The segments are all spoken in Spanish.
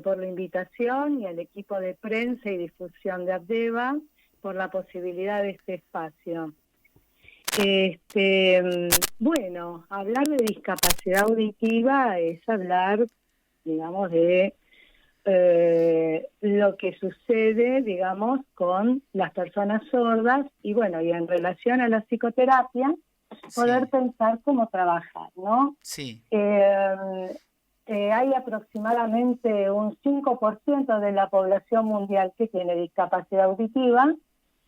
por la invitación y al equipo de prensa y difusión de Abdeva por la posibilidad de este espacio. Bueno, hablar de discapacidad auditiva es hablar, digamos, de lo que sucede, digamos, con las personas sordas y bueno, y en relación a la psicoterapia, poder Sí, pensar cómo trabajar, ¿no? sí. Hay aproximadamente un 5% de la población mundial que tiene discapacidad auditiva,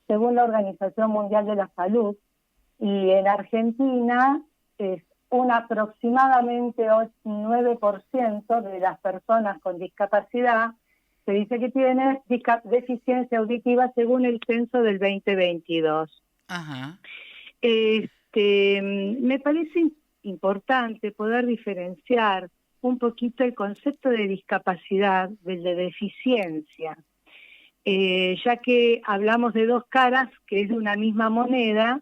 según la Organización Mundial de la Salud, y en Argentina es un aproximadamente 9% de las personas con discapacidad se dice que tiene deficiencia auditiva según el censo del 2022. Ajá. Me parece importante poder diferenciar un poquito el concepto de discapacidad del de deficiencia, ya que hablamos de dos caras que es de una misma moneda,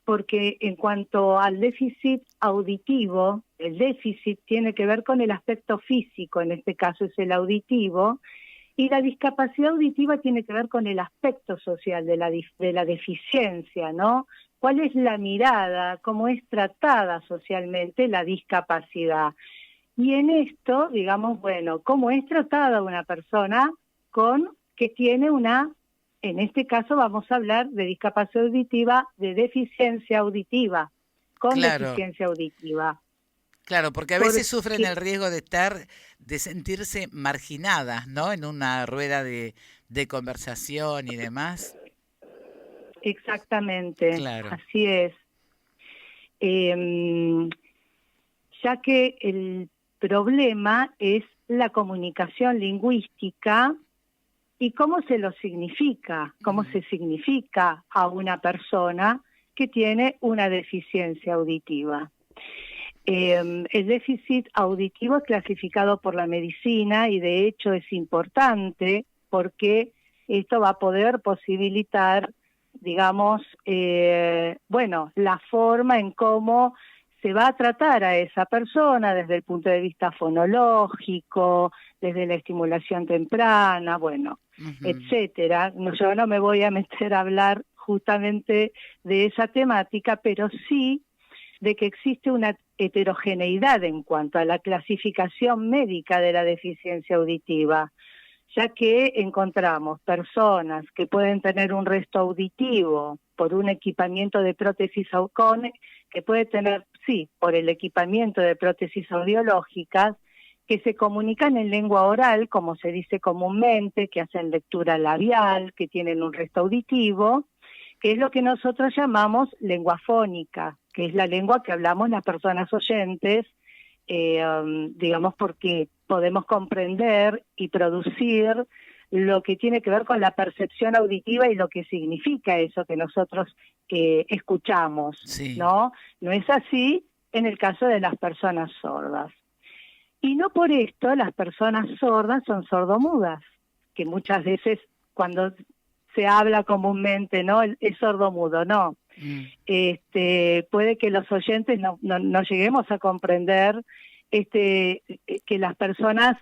porque en cuanto al déficit auditivo, el déficit tiene que ver con el aspecto físico, en este caso es el auditivo, y la discapacidad auditiva tiene que ver con el aspecto social de la deficiencia, ¿no? ¿Cuál es la mirada, cómo es tratada socialmente la discapacidad? Y en esto, digamos, bueno, cómo es tratada una persona con que tiene una, en este caso vamos a hablar de discapacidad auditiva, de deficiencia auditiva, con Claro, deficiencia auditiva. claro, porque a veces sufren Porque, el riesgo de sentirse marginadas, ¿no? En una rueda de conversación y demás. exactamente, Claro. así es. Eh, ya que el problema es la comunicación lingüística y cómo se lo significa, cómo Mm, se significa a una persona que tiene una deficiencia auditiva. El déficit auditivo es clasificado por la medicina y de hecho es importante porque esto va a poder posibilitar, digamos, bueno, la forma en cómo se va a tratar a esa persona desde el punto de vista fonológico, desde la estimulación temprana, bueno, ujú. etcétera. No, yo no me voy a meter a hablar justamente de esa temática, pero sí de que existe una heterogeneidad en cuanto a la clasificación médica de la deficiencia auditiva, ya que encontramos personas que pueden tener un resto auditivo por un equipamiento de prótesis que puede tener, sí, por el equipamiento de prótesis audiológicas, que se comunican en lengua oral, como se dice comúnmente, que hacen lectura labial, que tienen un resto auditivo, que es lo que nosotros llamamos lengua fónica, que es la lengua que hablamos las personas oyentes, digamos porque podemos comprender y producir lo que tiene que ver con la percepción auditiva y lo que significa eso que nosotros escuchamos, Sí. ¿no? No es así en el caso de las personas sordas. Y no por esto las personas sordas son sordomudas, que muchas veces cuando se habla comúnmente, ¿no? Es sordomudo, no. Mm, Puede que los oyentes no lleguemos a comprender que las personas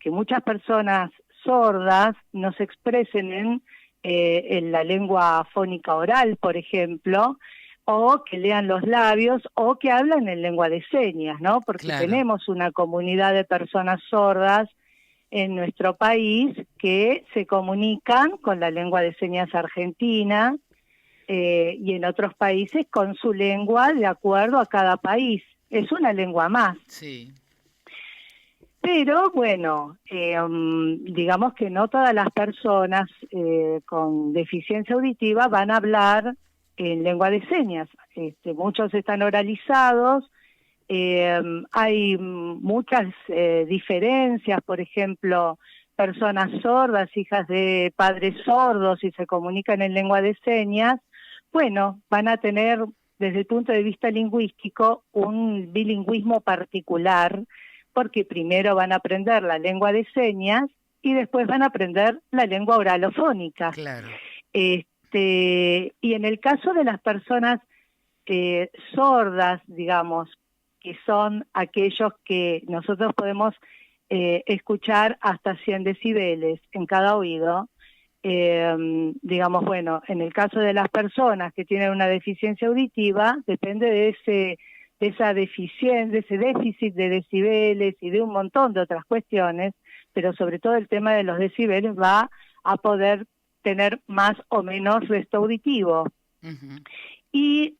que muchas personas sordas no se expresen en la lengua fónica oral, por ejemplo, o que lean los labios o que hablan en lengua de señas, ¿no? Porque claro. tenemos una comunidad de personas sordas en nuestro país que se comunican con la lengua de señas argentina, y en otros países con su lengua de acuerdo a cada país. Es una lengua más. Sí. Pero bueno, digamos que no todas las personas con deficiencia auditiva van a hablar en lengua de señas. Muchos están oralizados, hay muchas diferencias, por ejemplo, personas sordas, hijas de padres sordos y se comunican en lengua de señas, bueno, van a tener desde el punto de vista lingüístico un bilingüismo particular, porque primero van a aprender la lengua de señas y después van a aprender la lengua oralofónica. Claro. Y en el caso de las personas sordas, digamos, que son aquellos que nosotros podemos escuchar hasta 100 decibeles en cada oído. Digamos, bueno, en el caso de las personas que tienen una deficiencia auditiva, depende de esa deficiencia, de ese déficit de decibeles y de un montón de otras cuestiones, pero sobre todo el tema de los decibeles va a poder tener más o menos resto auditivo. Ujú. Y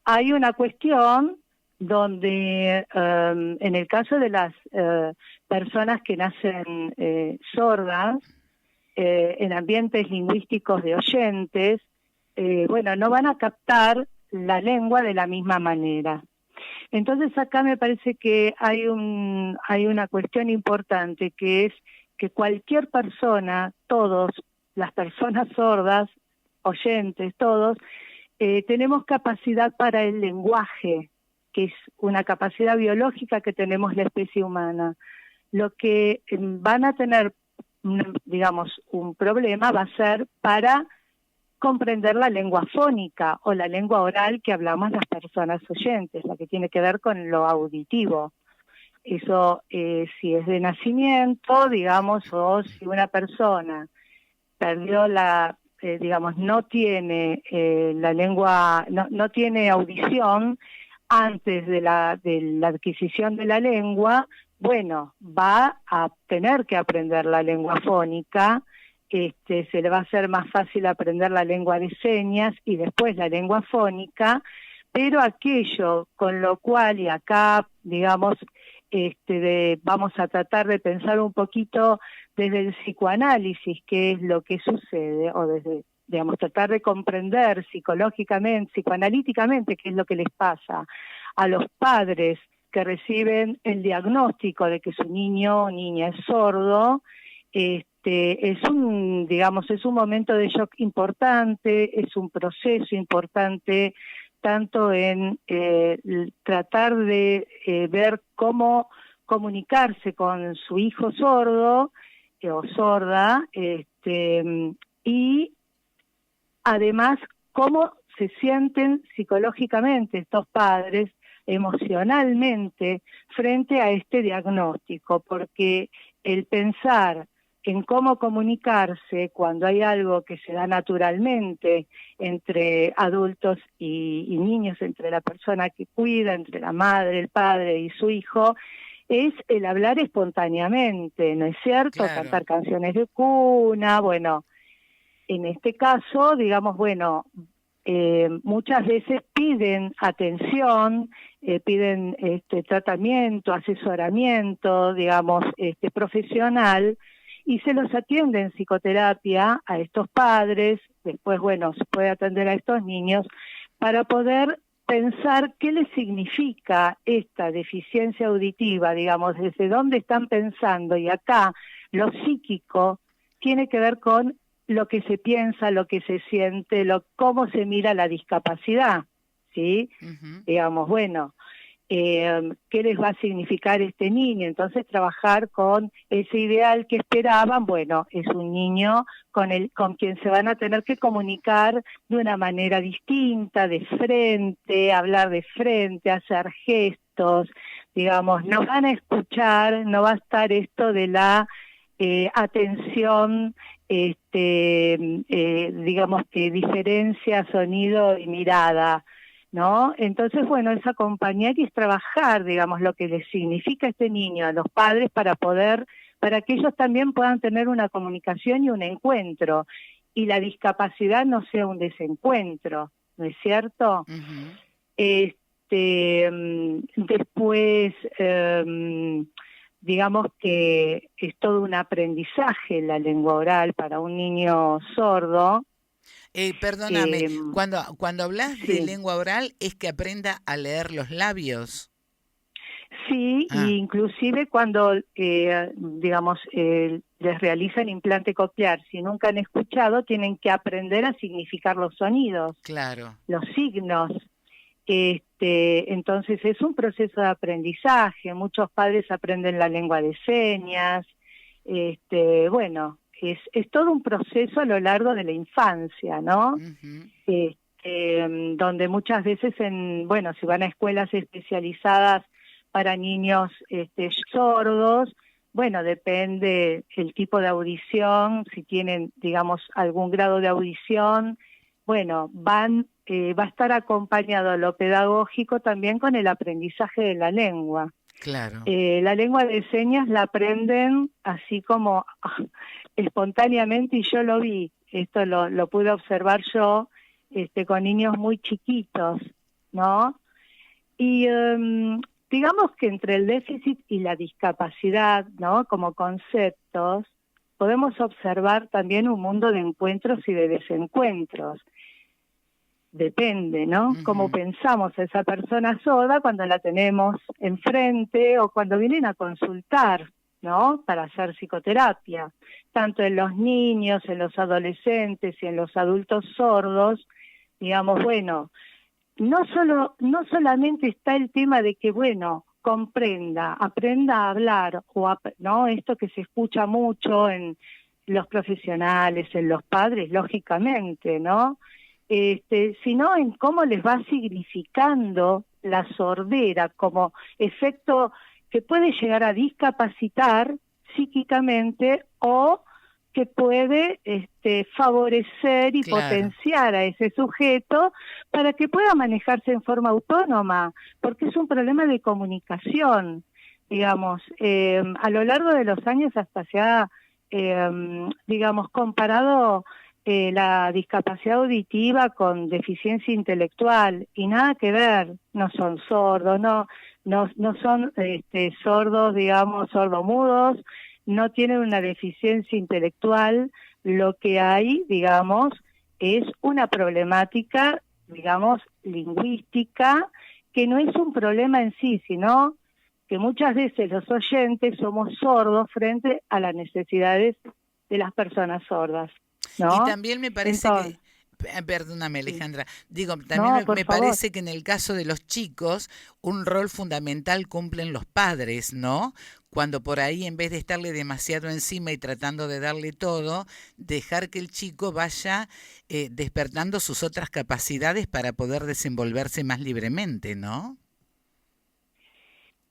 hay una cuestión donde en el caso de las personas que nacen sordas, en ambientes lingüísticos de oyentes, bueno, no van a captar la lengua de la misma manera. Entonces acá me parece que hay una cuestión importante, que es que cualquier persona, todos, las personas sordas, oyentes, todos, tenemos capacidad para el lenguaje, que es una capacidad biológica que tenemos la especie humana. Lo que van a tener, digamos, un problema va a ser para comprender la lengua fónica o la lengua oral que hablamos las personas oyentes, la que tiene que ver con lo auditivo. Eso, si es de nacimiento, digamos, o si una persona perdió digamos, no tiene la lengua, no tiene audición antes de la adquisición de la lengua, bueno, va a tener que aprender la lengua fónica, se le va a hacer más fácil aprender la lengua de señas y después la lengua fónica, pero aquello con lo cual, y acá, digamos, vamos a tratar de pensar un poquito desde el psicoanálisis qué es lo que sucede, o desde, digamos, tratar de comprender psicológicamente, psicoanalíticamente qué es lo que les pasa a los padres que reciben el diagnóstico de que su niño o niña es sordo. Es un momento de shock importante, es un proceso importante, tanto en tratar de ver cómo comunicarse con su hijo sordo o sorda, y además cómo se sienten psicológicamente estos padres, emocionalmente, frente a este diagnóstico, porque el pensar en cómo comunicarse cuando hay algo que se da naturalmente entre adultos y niños, entre la persona que cuida, entre la madre, el padre y su hijo, es el hablar espontáneamente, ¿no es cierto? Claro. Cantar canciones de cuna, bueno, en este caso, digamos, bueno, muchas veces piden atención, piden tratamiento, asesoramiento, digamos, profesional, y se los atiende en psicoterapia a estos padres, después, bueno, se puede atender a estos niños, para poder pensar qué les significa esta deficiencia auditiva, digamos, desde dónde están pensando, y acá lo psíquico tiene que ver con lo que se piensa, lo que se siente, cómo se mira la discapacidad, ¿sí? Ujú. Digamos, bueno, qué les va a significar este niño. Entonces trabajar con ese ideal que esperaban, bueno, es un niño con quien se van a tener que comunicar de una manera distinta, de frente, hablar de frente, hacer gestos, digamos, no van a escuchar, no va a estar esto de la atención, digamos, que diferencia sonido y mirada, ¿no? Entonces, bueno, es acompañar y es trabajar, digamos, lo que les significa este niño a los padres para que ellos también puedan tener una comunicación y un encuentro, y la discapacidad no sea un desencuentro, ¿no es cierto? Ujú. Después, digamos que es todo un aprendizaje la lengua oral para un niño sordo. Perdóname, eh, cuando hablas de sí. lengua oral, ¿es que aprenda a leer los labios? Sí, y Ah, inclusive cuando, digamos, les realizan implante coclear, si nunca han escuchado, tienen que aprender a significar los sonidos, claro. los signos. Entonces es un proceso de aprendizaje. Muchos padres aprenden la lengua de señas. Bueno, es todo un proceso a lo largo de la infancia, ¿no? Ujú. Donde muchas veces, bueno, si van a escuelas especializadas para niños sordos, bueno, depende el tipo de audición, si tienen, digamos, algún grado de audición, bueno, va a estar acompañado lo pedagógico también con el aprendizaje de la lengua. Claro. La lengua de señas la aprenden así como espontáneamente, y yo lo vi, esto lo pude observar yo, con niños muy chiquitos, ¿no? Y digamos que entre el déficit y la discapacidad, ¿no? Como conceptos, podemos observar también un mundo de encuentros y de desencuentros. Depende, ¿no? Cómo pensamos a esa persona sorda cuando la tenemos enfrente o cuando vienen a consultar, ¿no? Para hacer psicoterapia. Tanto en los niños, en los adolescentes y en los adultos sordos, digamos, bueno, no solamente está el tema de que, bueno, aprenda a hablar, ¿no? Esto que se escucha mucho en los profesionales, en los padres, lógicamente, ¿no? Sino en cómo les va significando la sordera como efecto que puede llegar a discapacitar psíquicamente o que puede favorecer y potenciar a ese sujeto para que pueda manejarse en forma autónoma, porque es un problema de comunicación, digamos. A lo largo de los años hasta se ha, digamos, comparado la discapacidad auditiva con deficiencia intelectual, y nada que ver, no son sordos, no son sordos, digamos, sordomudos, no tienen una deficiencia intelectual, lo que hay, digamos, es una problemática, digamos, lingüística, que no es un problema en sí, sino que muchas veces los oyentes somos sordos frente a las necesidades de las personas sordas, ¿no? Y también me parece Entonces, perdóname Alejandra, digo, también no, me por favor. parece que en el caso de los chicos un rol fundamental cumplen los padres, ¿no? Cuando por ahí en vez de estarle demasiado encima y tratando de darle todo, dejar que el chico vaya despertando sus otras capacidades para poder desenvolverse más libremente, ¿no?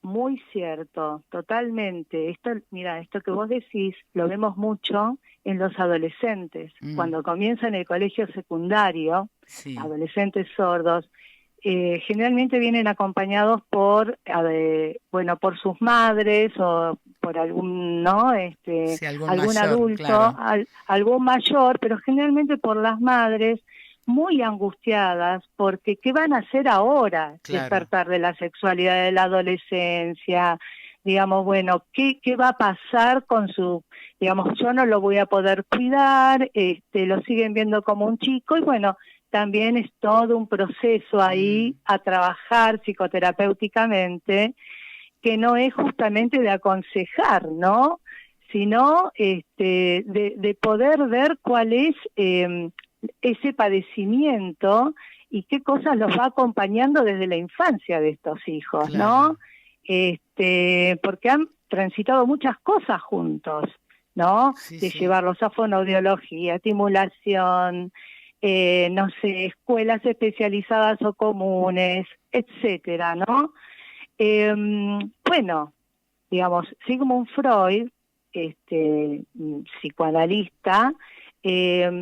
Muy cierto, totalmente. Mira, esto que vos decís lo vemos mucho en los adolescentes. Cuando comienzan el colegio secundario, sí. Adolescentes sordos, generalmente vienen acompañados por, bueno, por sus madres o por algún, ¿no? Sí, algún algún mayor, adulto, claro. algún mayor, pero generalmente por las madres, muy angustiadas porque ¿qué van a hacer ahora? Claro. Despertar de la sexualidad de la adolescencia, digamos, bueno, ¿qué va a pasar con su, digamos, yo no lo voy a poder cuidar, lo siguen viendo como un chico, y bueno, también es todo un proceso ahí a trabajar psicoterapéuticamente, que no es justamente de aconsejar, ¿no? Sino de poder ver cuál es ese padecimiento y qué cosas los va acompañando desde la infancia de estos hijos, Claro. ¿no? Porque han transitado muchas cosas juntos, ¿no? Sí, De sí. llevarlos a fonoaudiología, estimulación, no sé, escuelas especializadas o comunes, etcétera, ¿no? Bueno, digamos, Sigmund Freud, psicoanalista,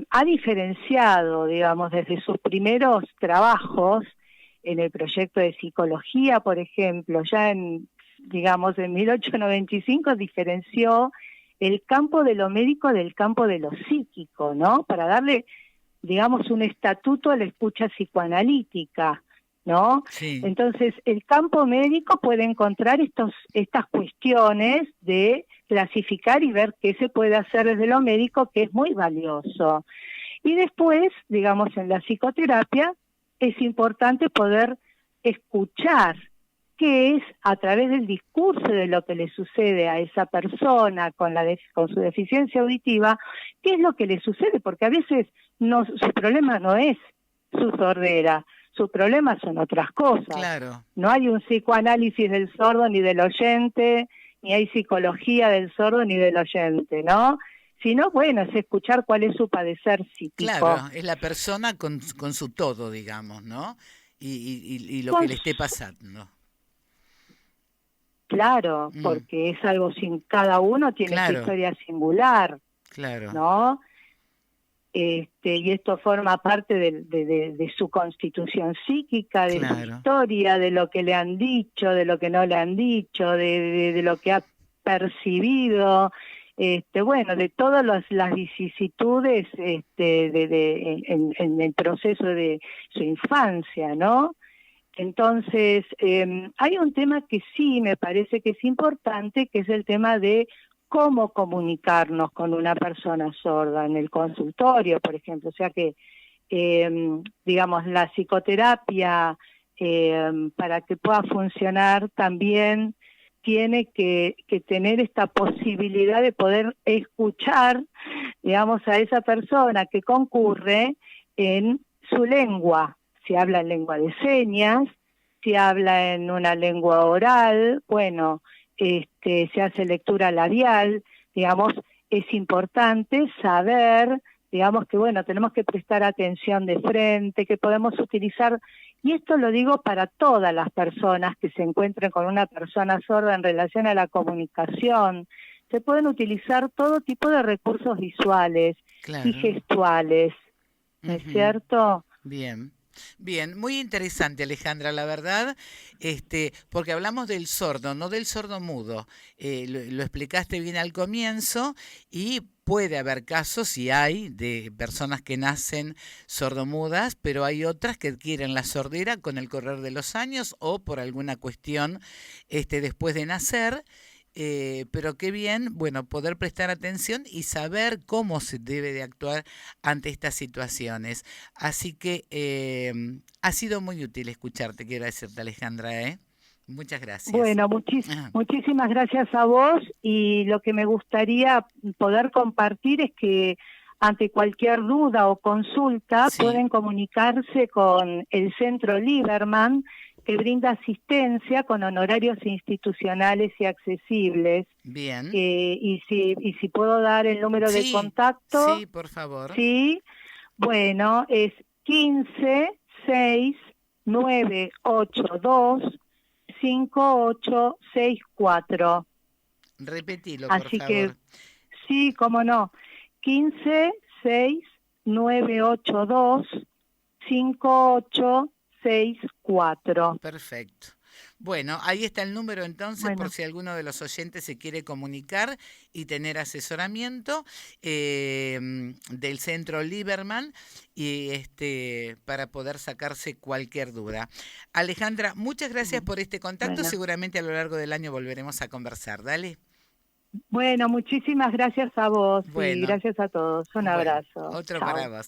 ha diferenciado, digamos, desde sus primeros trabajos en el proyecto de psicología, por ejemplo, ya digamos, en 1895 diferenció el campo de lo médico del campo de lo psíquico, ¿no? Para darle, digamos, un estatuto a la escucha psicoanalítica, ¿no? Sí. Entonces, el campo médico puede encontrar estas cuestiones de clasificar y ver qué se puede hacer desde lo médico, que es muy valioso. Y después, digamos, en la psicoterapia, es importante poder escuchar qué es, a través del discurso de lo que le sucede a esa persona con su deficiencia auditiva, qué es lo que le sucede, porque a veces su problema no es su sordera, su problema son otras cosas. Claro. No hay un psicoanálisis del sordo ni del oyente, ni hay psicología del sordo ni del oyente, ¿no? Sino, bueno, es escuchar cuál es su padecer psíquico. Claro, es la persona con su todo, digamos, ¿no? Y lo que le esté pasando. claro, porque es algo sin cada uno tiene su historia singular, ¿no? Y esto forma parte de su constitución psíquica, de su historia, de lo que le han dicho, de lo que no le han dicho, de lo que ha percibido, bueno, de todas las vicisitudes en el proceso de su infancia, ¿no? Entonces, hay un tema que sí me parece que es importante, que es el tema de cómo comunicarnos con una persona sorda en el consultorio, por ejemplo. O sea que, digamos, la psicoterapia, para que pueda funcionar también tiene que tener esta posibilidad de poder escuchar, digamos, a esa persona que concurre en su lengua. Si habla en lengua de señas, si habla en una lengua oral, bueno, se hace lectura labial, digamos, es importante saber, digamos que bueno, tenemos que prestar atención de frente, que podemos utilizar, y esto lo digo para todas las personas que se encuentren con una persona sorda en relación a la comunicación, se pueden utilizar todo tipo de recursos visuales y gestuales, ¿no es cierto? Bien. Bien, muy interesante, Alejandra, la verdad, porque hablamos del sordo, no del sordo mudo. Lo explicaste bien al comienzo y puede haber casos, y hay, de personas que nacen sordomudas, pero hay otras que adquieren la sordera con el correr de los años o por alguna cuestión después de nacer. Pero qué bien, bueno, poder prestar atención y saber cómo se debe de actuar ante estas situaciones. Así que ha sido muy útil escucharte, quiero decirte, Alejandra, ¿eh? Muchas gracias. Bueno, muchísimas gracias a vos, y lo que me gustaría poder compartir es que ante cualquier duda o consulta pueden comunicarse con el Centro Lieberman, que brinda asistencia con honorarios institucionales y accesibles. Bien. Y si puedo dar el número de contacto. Sí, por favor. Sí, bueno, es 15-6-982-5864. Repetilo, por favor. Así que, sí, cómo no, 15-6-982-5864. Perfecto. Bueno, ahí está el número entonces, por si alguno de los oyentes se quiere comunicar y tener asesoramiento del Centro Lieberman y para poder sacarse cualquier duda. Alejandra, muchas gracias por este contacto. Seguramente a lo largo del año volveremos a conversar. Dale. Bueno, muchísimas gracias a vos y gracias a todos. Un abrazo. Otro para vos.